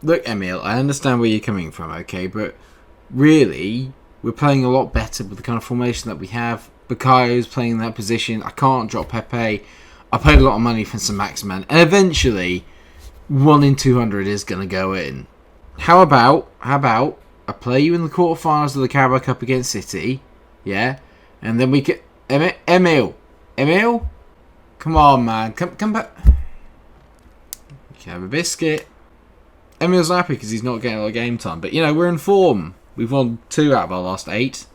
Look, Emil, I understand where you're coming from, okay, but really, we're playing a lot better with the kind of formation that we have. Bakayo's playing in that position. I can't drop Pepe. I paid a lot of money for some Maximan, and eventually, 1 in 200 is going to go in. How about I play you in the quarterfinals of the Carabao Cup against City, yeah, and then we can Emil, come on, man, come back. You can have a biscuit. Emil's happy because he's not getting a lot of game time, but we're in form. We've won 2 out of our last 8.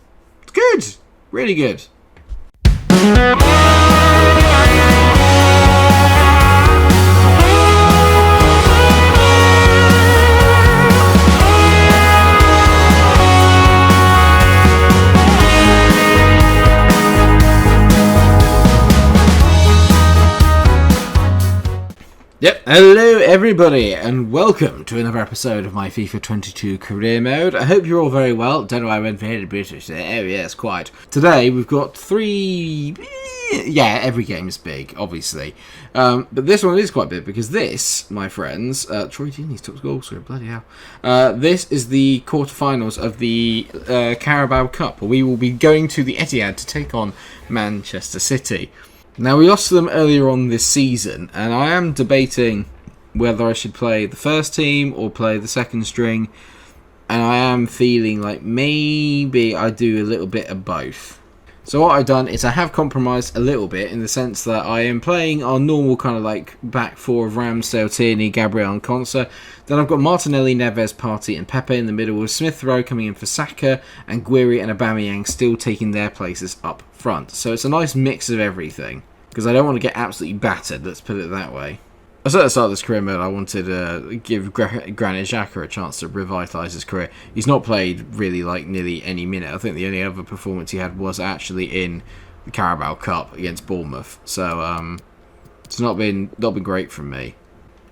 It's good, really good. Yep, hello everybody and welcome to another episode of my FIFA 22 career mode. I hope you're all very well. Don't know why I went for hated British there. Oh yes, quite. Today we've got 3... Yeah, every game is big, obviously. But this one is quite big because this, my friends... Troy Deeney's top goal scorer, bloody hell. This is the quarterfinals of the Carabao Cup. We will be going to the Etihad to take on Manchester City. Now, we lost to them earlier on this season, and I am debating whether I should play the first team or play the second string, and I am feeling like maybe I do a little bit of both. So what I've done is I have compromised a little bit in the sense that I am playing our normal kind of like back four of Ramsdale, Tierney, Gabriel and Konsa. Then I've got Martinelli, Neves, Partey and Pepe in the middle with Smith Rowe coming in for Saka and Guiri and Aubameyang still taking their places up front. So it's a nice mix of everything because I don't want to get absolutely battered, let's put it that way. I said at the start of this career mode I wanted to give Granit Xhaka a chance to revitalise his career. He's not played really like nearly any minute. I think the only other performance he had was actually in the Carabao Cup against Bournemouth. So it's not been great from me.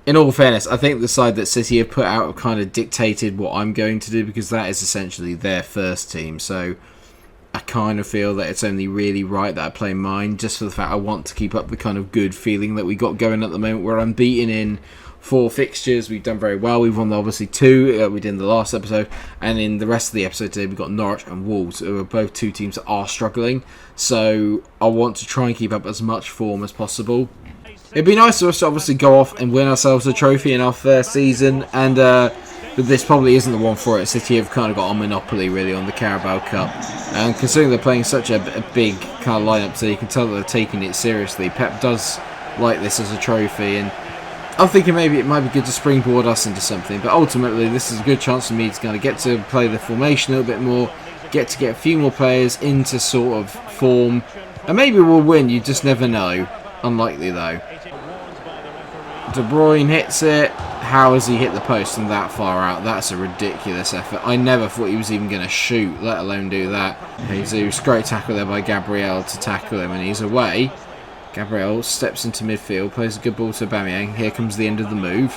In all fairness, I think the side that City have put out have kind of dictated what I'm going to do because that is essentially their first team. So I kind of feel that it's only really right that I play mine just for the fact I want to keep up the kind of good feeling that we got going at the moment. We're unbeaten in 4 fixtures. We've done very well. We've won obviously 2 we did in the last episode, and in the rest of the episode today we've got Norwich and Wolves, who are both 2 teams that are struggling. So I want to try and keep up as much form as possible. It'd be nice for us to obviously go off and win ourselves a trophy in our first season, and but this probably isn't the one for it. City have kind of got a monopoly really on the Carabao Cup, and considering they're playing such a big kind of lineup, so you can tell that they're taking it seriously. Pep does like this as a trophy, and I'm thinking maybe it might be good to springboard us into something. But ultimately, this is a good chance for me to kind of get to play the formation a little bit more, get a few more players into sort of form, and maybe we'll win. You just never know. Unlikely though. De Bruyne hits it. How has he hit the post from that far out? That's a ridiculous effort. I never thought he was even going to shoot, let alone do that. Jesus, great tackle there by Gabriel to tackle him, and he's away. Gabriel steps into midfield, plays a good ball to Aubameyang. Here comes the end of the move.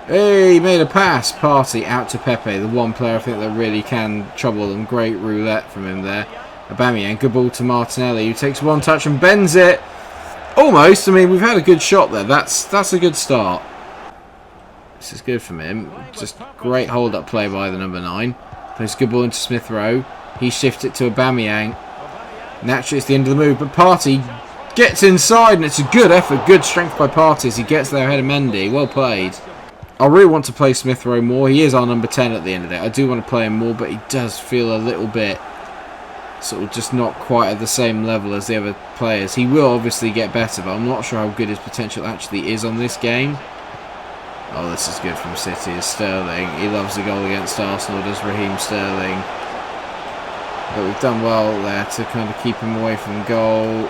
Hey, he made a pass. Partey out to Pepe, the one player I think that really can trouble them. Great roulette from him there. Aubameyang, good ball to Martinelli, who takes one touch and bends it. Almost. I mean, we've had a good shot there. That's a good start. This is good from him. Just great hold-up play by the number 9. Plays a good ball into Smith Rowe. He shifts it to Aubameyang. Naturally, it's the end of the move, but Partey gets inside, and it's a good effort, good strength by Partey as he gets there ahead of Mendy. Well played. I really want to play Smith Rowe more. He is our number 10 at the end of the day. I do want to play him more, but he does feel a little bit sort of just not quite at the same level as the other players. He will obviously get better, but I'm not sure how good his potential actually is on this game. Oh, this is good from City. Is Sterling. He loves the goal against Arsenal, does Raheem Sterling. But we've done well there to kind of keep him away from goal.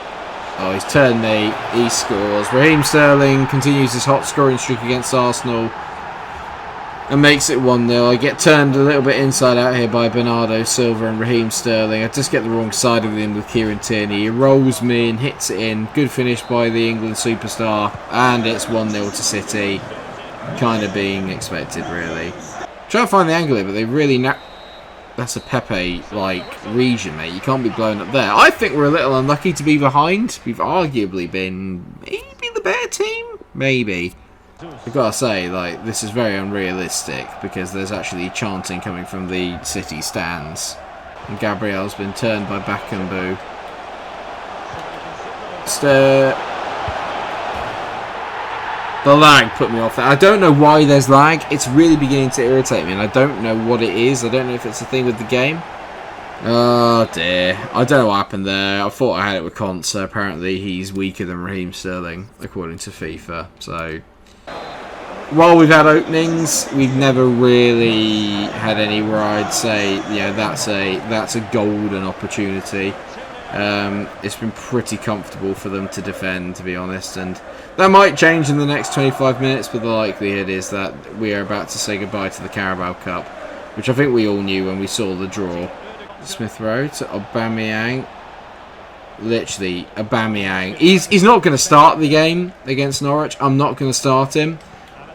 Oh, he's turned me. He scores. Raheem Sterling continues his hot scoring streak against Arsenal and makes it 1-0. I get turned a little bit inside out here by Bernardo Silva and Raheem Sterling. I just get the wrong side of him with Kieran Tierney. He rolls me and hits it in. Good finish by the England superstar. And it's 1-0 to City. Kind of being expected, really. Try to find the angle here, but they really... That's a Pepe-like region, mate. You can't be blown up there. I think we're a little unlucky to be behind. We've arguably been maybe the better team. Maybe. I've got to say, like, this is very unrealistic because there's actually chanting coming from the City stands. And Gabriel's been turned by Bakambu. The lag put me off there. I don't know why there's lag. It's really beginning to irritate me, and I don't know what it is. I don't know if it's a thing with the game. Oh dear. I don't know what happened there. I thought I had it with Consa. Apparently he's weaker than Raheem Sterling, according to FIFA. So, while we've had openings, we've never really had any where I'd say, yeah, that's a golden opportunity. It's been pretty comfortable for them to defend, to be honest, and that might change in the next 25 minutes, but the likelihood is that we are about to say goodbye to the Carabao Cup, which I think we all knew when we saw the draw. Smith Rowe to Aubameyang. Literally, Aubameyang. He's not going to start the game against Norwich. I'm not going to start him.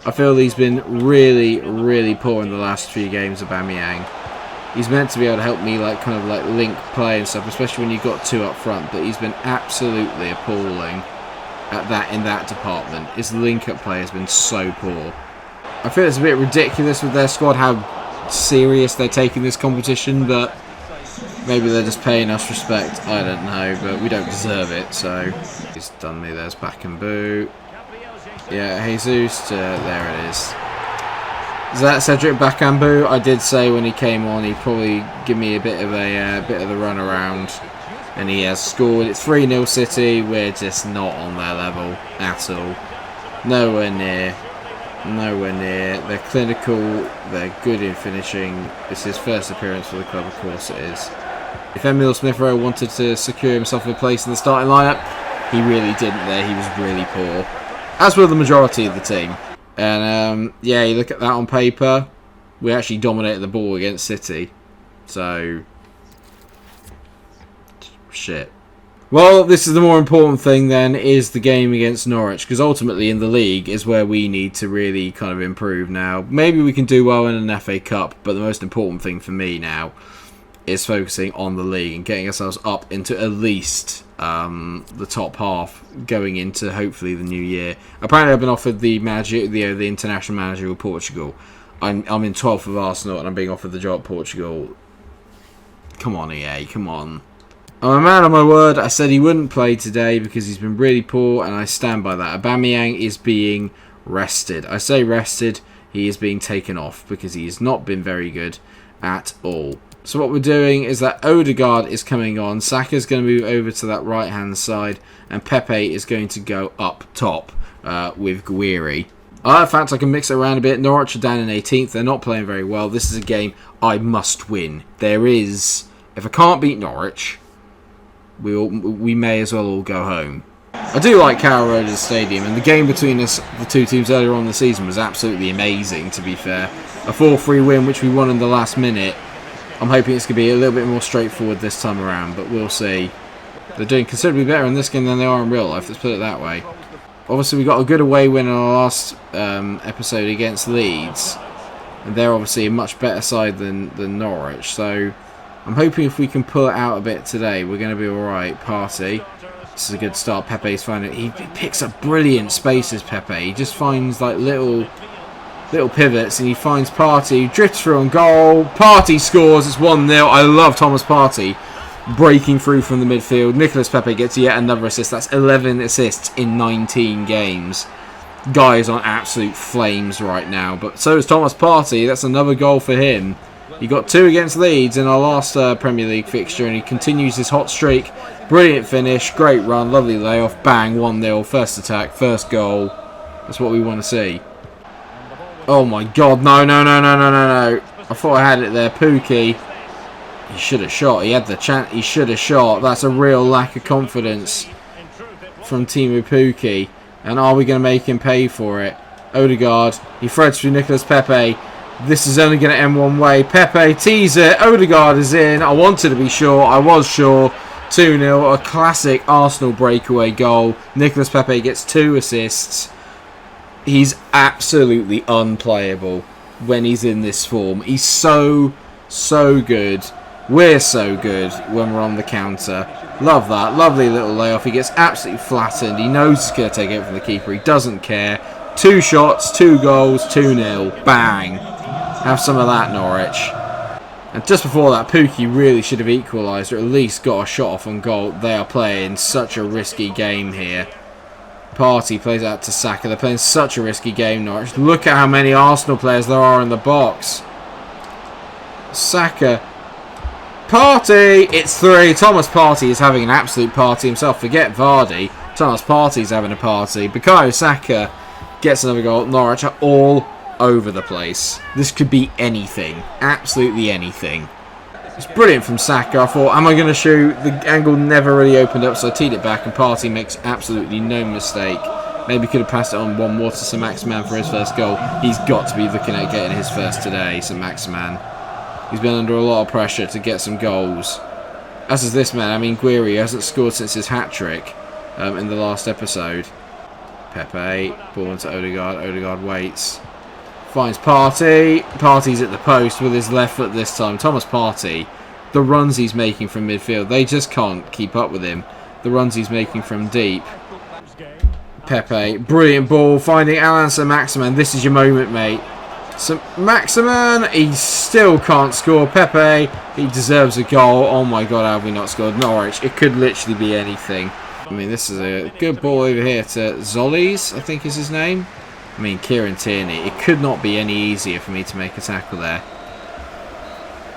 I feel he's been really, really poor in the last few games, Aubameyang. He's meant to be able to help me, like, kind of like link play and stuff, especially when you've got two up front, but he's been absolutely appalling at that in that department. His link-up play has been so poor. I feel it's a bit ridiculous with their squad how serious they're taking this competition, but maybe they're just paying us respect. I don't know, but we don't deserve it, so he's done me. There's Bakambu. Yeah, Jesus, there it is. Is that Cedric Bakambu? I did say when he came on he'd probably give me a bit of the run around, and he has scored. It's 3-0 City. We're just not on their level at all. Nowhere near. Nowhere near. They're clinical. They're good in finishing. It's his first appearance for the club, of course it is. If Emile Smith Rowe wanted to secure himself a place in the starting lineup, he really didn't there. He was really poor, as were the majority of the team. And yeah, you look at that on paper, we actually dominated the ball against City. So, shit. Well, this is the more important thing then, is the game against Norwich, because ultimately in the league is where we need to really kind of improve now. Maybe we can do well in an FA Cup, but the most important thing for me now is focusing on the league and getting ourselves up into at least the top half going into hopefully the new year. Apparently I've been offered the manager, the international manager of Portugal. I'm in 12th of Arsenal and I'm being offered the job at Portugal. Come on, EA, come on. I'm a man of my word. I said he wouldn't play today because he's been really poor, and I stand by that. Aubameyang is being rested. I say rested, he is being taken off because he has not been very good at all. So what we're doing is that Odegaard is coming on, Saka's going to move over to that right-hand side, and Pepe is going to go up top with Guiri. In fact, I can mix it around a bit. Norwich are down in 18th. They're not playing very well. This is a game I must win. If I can't beat Norwich, we may as well all go home. I do like Carrow Road as a stadium, and the game between us, the two teams earlier on in the season, was absolutely amazing, to be fair. A 4-3 win, which we won in the last minute. I'm hoping it's going to be a little bit more straightforward this time around, but we'll see. They're doing considerably better in this game than they are in real life, let's put it that way. Obviously, we got a good away win in our last episode against Leeds, and they're obviously a much better side than Norwich, so I'm hoping if we can pull it out a bit today, we're going to be alright. Partey. This is a good start. Pepe's finding he picks up brilliant spaces, Pepe. He just finds like little pivots, and he finds Partey, drifts through on goal. Partey scores. It's 1-0. I love Thomas Partey breaking through from the midfield. Nicolas Pepe gets yet another assist. That's 11 assists in 19 games. Guy is on absolute flames right now, but so is Thomas Partey. That's another goal for him. He got 2 against Leeds in our last Premier League fixture, and he continues his hot streak. Brilliant finish, great run, lovely layoff, bang, 1-0, first attack, first goal. That's what we want to see. Oh my god, no. I thought I had it there. Pukki. He should have shot. He had the chance. He should have shot. That's a real lack of confidence from Teemu Pukki. And are we going to make him pay for it? Odegaard. He threads through Nicolas Pepe. This is only going to end one way. Pepe tees it. Odegaard is in. I wanted to be sure. I was sure. 2-0. A classic Arsenal breakaway goal. Nicolas Pepe gets 2 assists. He's absolutely unplayable when he's in this form. He's so good. We're so good when we're on the counter. Love that. Lovely little layoff. He gets absolutely flattened. He knows he's going to take it from the keeper. He doesn't care. 2 shots, 2 goals, 2-0. Bang. Have some of that, Norwich. And just before that, Pukki really should have equalised, or at least got a shot off on goal. They are playing such a risky game here. Partey plays out to Saka. They're playing such a risky game, Norwich. Look at how many Arsenal players there are in the box. Saka. Partey! It's 3. Thomas Partey is having an absolute party himself. Forget Vardy. Thomas Partey's having a party. Bukayo Saka gets another goal. Norwich are all over the place. This could be anything. Absolutely anything. It's brilliant from Saka. I thought, am I going to shoot? The angle never really opened up, so I teed it back, and Partey makes absolutely no mistake. Maybe could have passed it on one more to Saint-Maximin for his first goal. He's got to be looking at getting his first today, Saint-Maximin. He's been under a lot of pressure to get some goals. As is this man. I mean, Guiri hasn't scored since his hat-trick in the last episode. Pepe, ball into Odegaard. Odegaard waits. Finds Partey. Partey's at the post with his left foot this time. Thomas Partey, the runs he's making from midfield, they just can't keep up with him. The runs he's making from deep. Pepe, brilliant ball, finding Alan Saint-Maximin. This is your moment, mate. Saint-Maximin, he still can't score. Pepe, he deserves a goal. Oh my god, how have we not scored? Norwich, it could literally be anything. I mean, this is a good ball over here to Zollies, I think is his name. I mean, Kieran Tierney. It could not be any easier for me to make a tackle there.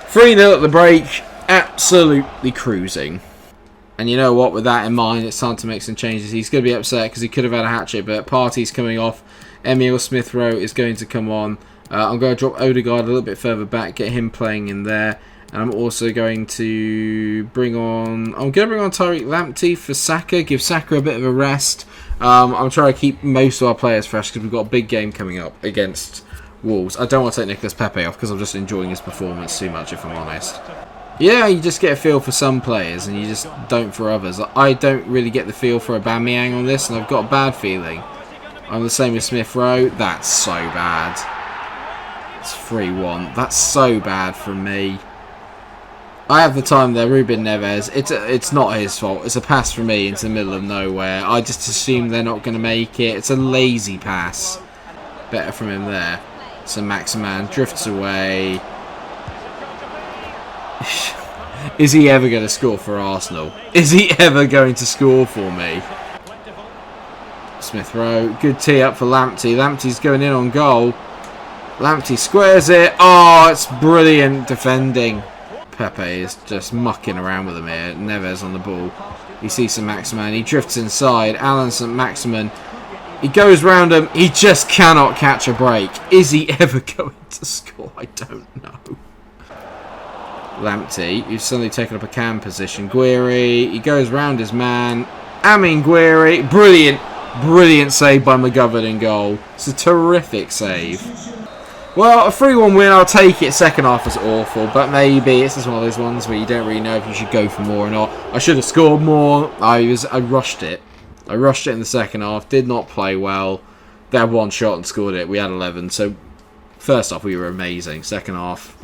3-0 at the break. Absolutely cruising. And you know what? With that in mind, it's time to make some changes. He's going to be upset because he could have had a hat-trick, but Partey's coming off. Emile Smith-Rowe is going to come on. I'm going to drop Odegaard a little bit further back, get him playing in there. And I'm also going to bring on... I'm going to bring on Tariq Lamptey for Saka. Give Saka a bit of a rest. I'm trying to keep most of our players fresh because we've got a big game coming up against Wolves. I don't want to take Nicolas Pepe off because I'm just enjoying his performance too much, if I'm honest. Yeah, you just get a feel for some players and you just don't for others. I don't really get the feel for Aubameyang on this, and I've got a bad feeling. I'm the same with Smith-Rowe. That's so bad. It's 3-1. That's so bad from me. I have the time there, Ruben Neves. It's not his fault. It's a pass from me into the middle of nowhere. I just assume they're not going to make it. It's a lazy pass. Better from him there. So Maximan drifts away. Is he ever going to score for Arsenal? Is he ever going to score for me? Smith-Rowe. Good tee up for Lamptey. Lamptey's going in on goal. Lamptey squares it. Oh, it's brilliant defending. Pepe is just mucking around with him here. Neves on the ball. He sees Saint-Maximin. He drifts inside. Alan Saint-Maximin. He goes round him. He just cannot catch a break. Is he ever going to score? I don't know. Lamptey, who's suddenly taken up a cam position. Guiri. He goes round his man. Amin Guiri. Brilliant. Brilliant save by McGovern in goal. It's a terrific save. Well, a 3-1 win, I'll take it. Second half was awful, but maybe it's just one of those ones where you don't really know if you should go for more or not. I should have scored more. I rushed it. I rushed it in the second half. Did not play well. They had one shot and scored it. We had 11. So first half we were amazing. Second half,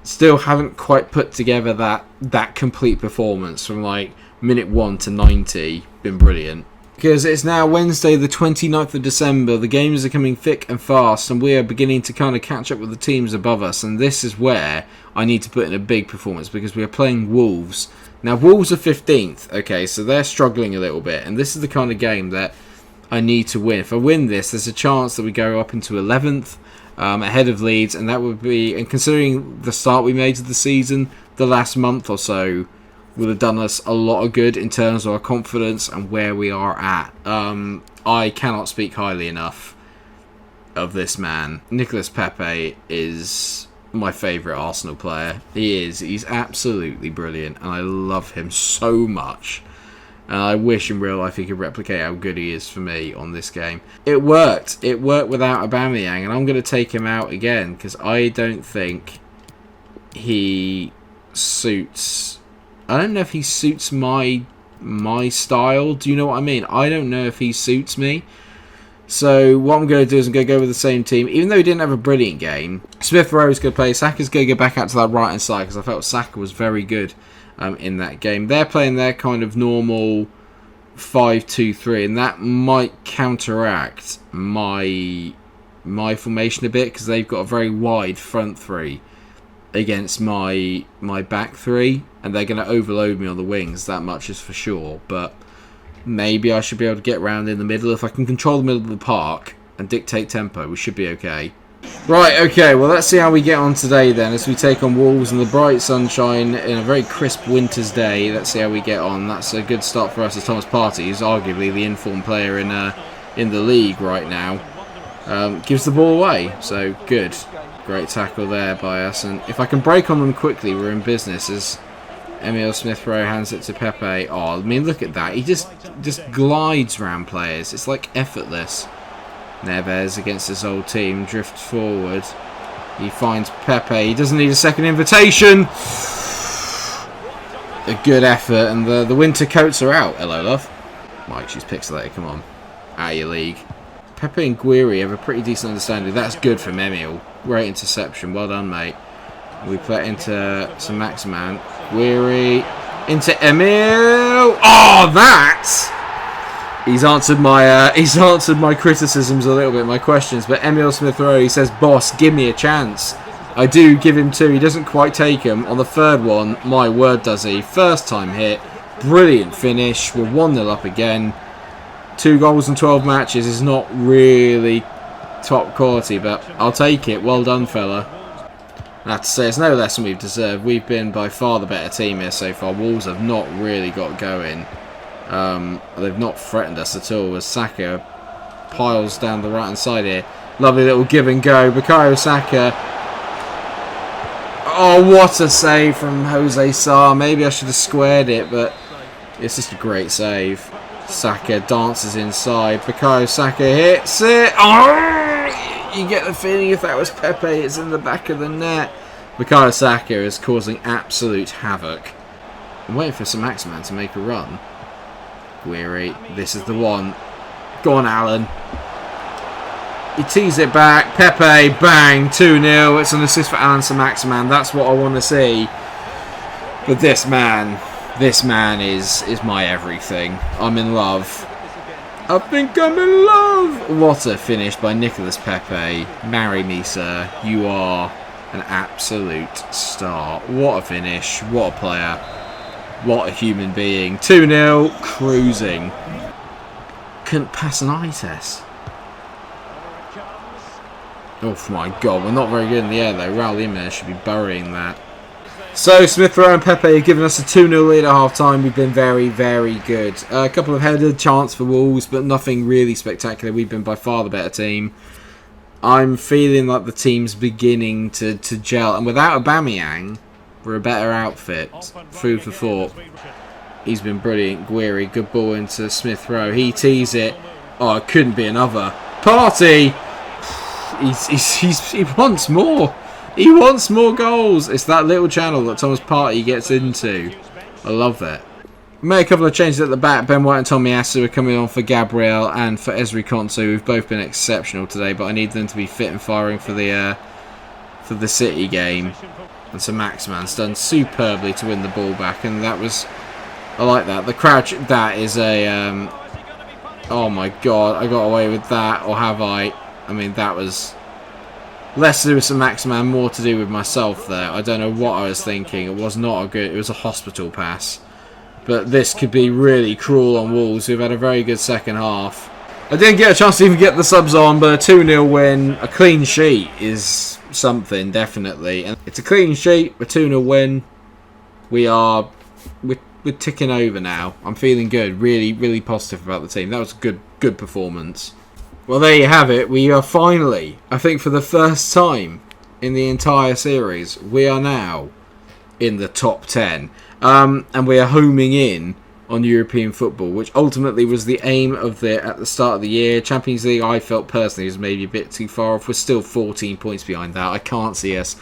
still haven't quite put together that complete performance from like minute 1 to 90. Been brilliant. Because it's now Wednesday the 29th of December, the games are coming thick and fast, and we are beginning to kind of catch up with the teams above us, and this is where I need to put in a big performance, because we are playing Wolves. Now, Wolves are 15th, okay, so they're struggling a little bit, and this is the kind of game that I need to win. If I win this, there's a chance that we go up into 11th, ahead of Leeds, and that would be, and considering the start we made to the season, the last month or so would have done us a lot of good in terms of our confidence and where we are at. I cannot speak highly enough of this man. Nicolas Pepe is my favourite Arsenal player. He is. He's absolutely brilliant, and I love him so much. And I wish in real life he could replicate how good he is for me on this game. It worked. It worked without Aubameyang, and I'm going to take him out again because I don't think he suits... I don't know if he suits my style. Do you know what I mean? I don't know if he suits me. So what I'm going to do is I'm going to go with the same team. Even though he didn't have a brilliant game, Smith-Rowe is going to play. Saka's going to go back out to that right-hand side because I felt Saka was very good in that game. They're playing their kind of normal 5-2-3, and that might counteract my formation a bit, because they've got a very wide front three against my back three, and they're going to overload me on the wings, that much is for sure. But maybe I should be able to get round in the middle. If I can control the middle of the park and dictate tempo, we should be okay. Right, okay, well, let's see how we get on today then, as we take on Wolves in the bright sunshine in a very crisp winter's day. Let's see how we get on. That's a good start for us, as Thomas Partey, who's arguably the informed player in the league right now, gives the ball away. So, good. Great tackle there by us. And if I can break on them quickly, we're in business, as Emile Smith-Rowe hands it to Pepe. Oh, I mean, look at that. He just glides round players. It's like effortless. Neves against his old team drifts forward. He finds Pepe. He doesn't need a second invitation. A good effort, and the winter coats are out. Hello, love. Mike, she's pixelated. Come on, out of your league. Pepe and Guiri have a pretty decent understanding. That's good from Emile. Great interception. Well done, mate. We play into some Maximan. Guiri into Emile. Oh, that's. He's answered my criticisms a little bit, my questions. But Emile Smith-Rowe, he says, "Boss, give me a chance." I do give him two. He doesn't quite take them. On the third one, my word, does he? First time hit, brilliant finish. We're 1-0 up again. 2 goals in 12 matches is not really top quality, but I'll take it. Well done, fella. I have to say, it's no less than we've deserved. We've been by far the better team here so far. Wolves have not really got going. They've not threatened us at all, as Saka piles down the right hand side here. Lovely little give and go. Bukayo Saka. Oh, what a save from Jose Sarr. Maybe I should have squared it, but it's just a great save. Saka dances inside. Bukayo Saka hits it. Oh, you get the feeling if that was Pepe, it's in the back of the net. Bukayo Saka is causing absolute havoc. I'm waiting for some Maximan to make a run. Guiri, this is the one. Go on, Alan. He tees it back. Pepe, bang, 2-0. It's an assist for Alan Saint-Maximin. That's what I want to see. But this man is my everything. I'm in love. I think I'm in love. What a finish by Nicolas Pepe. Marry me, sir. You are an absolute star. What a finish. What a player. What a human being. 2-0. Cruising. Couldn't pass an eye test. Oh my god, we're not very good in the air though. Raul Jimenez should be burying that. So, Smith-Rowe and Pepe have given us a 2-0 lead at half-time. We've been very, very good. A couple of headed chance for Wolves, but nothing really spectacular. We've been by far the better team. I'm feeling like the team's beginning to gel. And without Aubameyang, we're a better outfit. Food for thought. He's been brilliant. Guiri, good ball into Smith-Rowe. He tees it. Oh, it couldn't be another. Partey! He wants more. He wants more goals. It's that little channel that Thomas Partey gets into. I love that. We made a couple of changes at the back. Ben White and Tomiyasu are coming on for Gabriel and for Ezri Konsa, who've both been exceptional today, but I need them to be fit and firing for the City game. And so Maximan's done superbly to win the ball back, and that was... I like that. The crouch, that is a... oh my god, I got away with that, or have I? I mean, that was less to do with some Maximan, more to do with myself there. I don't know what I was thinking. It was not a good... It was a hospital pass. But this could be really cruel on Wolves, who've had a very good second half. I didn't get a chance to even get the subs on, but a 2-0 win, a clean sheet is something, definitely. And it's a clean sheet, a 2-0 win. We're ticking over now. I'm feeling good. Really, really positive about the team. That was a good performance. Well, there you have it. We are finally, I think for the first time in the entire series, we are now in the top 10. And we are homing in on European football, which ultimately was the aim of at the start of the year. Champions League, I felt personally, was maybe a bit too far off. We're still 14 points behind that. I can't see us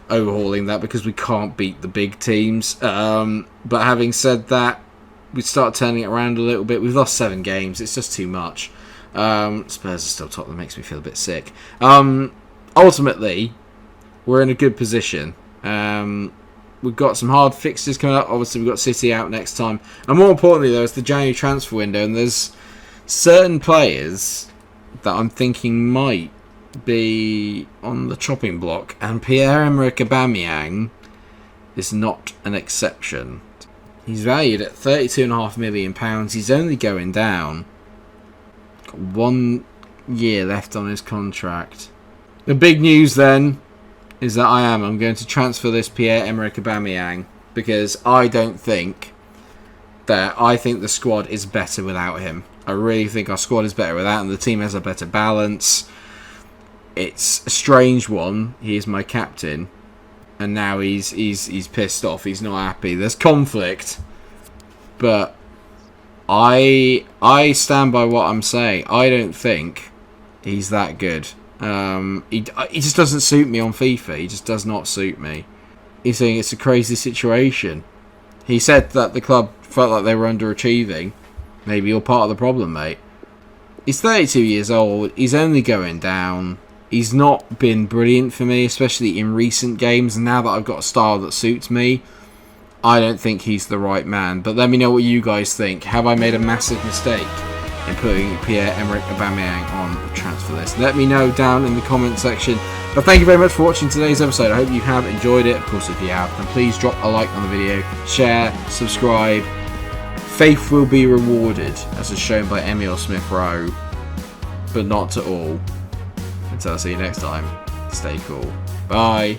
overhauling that because we can't beat the big teams. But having said that, we start turning it around a little bit. We've lost 7 games. It's just too much. Spurs are still top. That makes me feel a bit sick. Ultimately, we're in a good position. we've got some hard fixtures coming up. Obviously, we've got City out next time. And more importantly, though, it's the January transfer window. And there's certain players that I'm thinking might be on the chopping block. And Pierre-Emerick Aubameyang is not an exception. He's valued at £32.5 million. He's only going down. Got 1 year left on his contract. The big news then is that I'm going to transfer this Pierre-Emerick Aubameyang because I think the squad is better without him. I really think our squad is better without him. The team has a better balance. It's a strange one. He is my captain. And now he's pissed off. He's not happy. There's conflict, but I stand by what I'm saying. I don't think he's that good. He just doesn't suit me on FIFA. He just does not suit me. He's saying it's a crazy situation. He said that the club felt like they were underachieving. Maybe you're part of the problem, mate. He's 32 years old. He's only going down. He's not been brilliant for me, especially in recent games. And now that I've got a style that suits me, I don't think he's the right man. But let me know what you guys think. Have I made a massive mistake in putting Pierre-Emerick Aubameyang on the transfer list? Let me know down in the comment section. But thank you very much for watching today's episode. I hope you have enjoyed it. Of course, if you have, then please drop a like on the video, share, subscribe. Faith will be rewarded, as is shown by Emile Smith-Rowe, but not to all. Until I see you next time, stay cool. Bye.